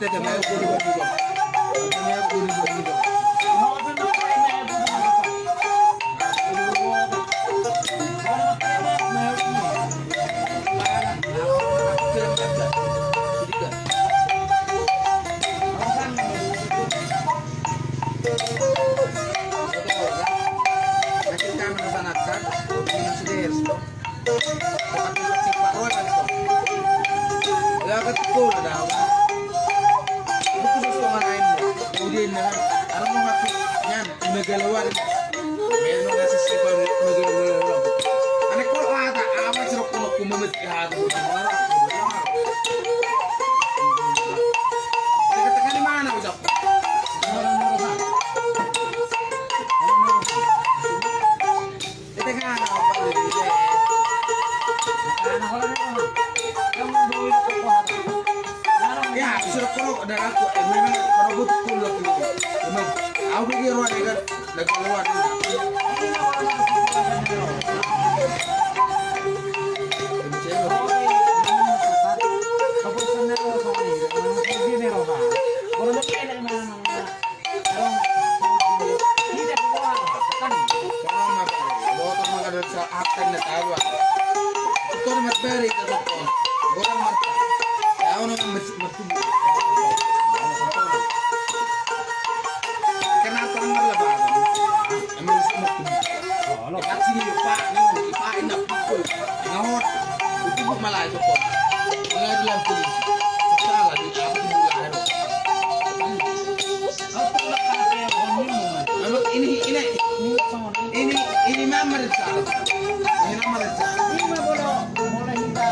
tete me ko di ko. Me ko di ko. Megalawan, meron na sa sipang megalawan. Ano ko ata, amat sila ko kumamit kahapon. Teka ni mana ucap. Teka na apa dito. Ya, sudah kalau ada aku, memang perebut pulau itu. Memang, aku pikir orang ini kan nagkaluan. Ini mama rencana. Ini mama rencana. Ini mah bodoh. Mulai kita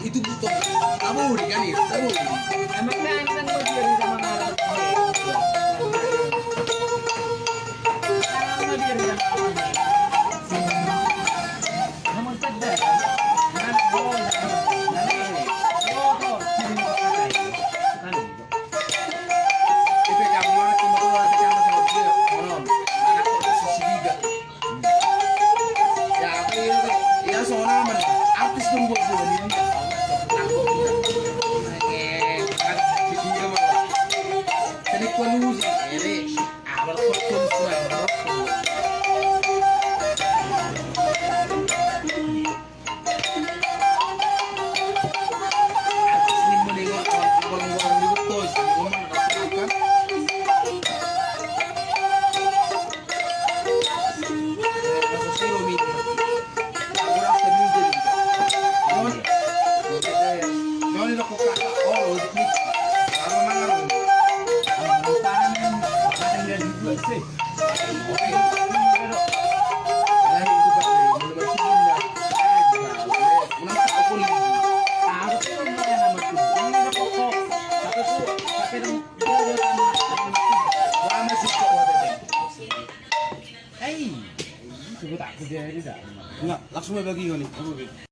itu butuh kamu kan itu kamu emangnya kan mau jadi sama ngalah mau jadi sama sadar kan boleh Enggak, langsung bagi ini.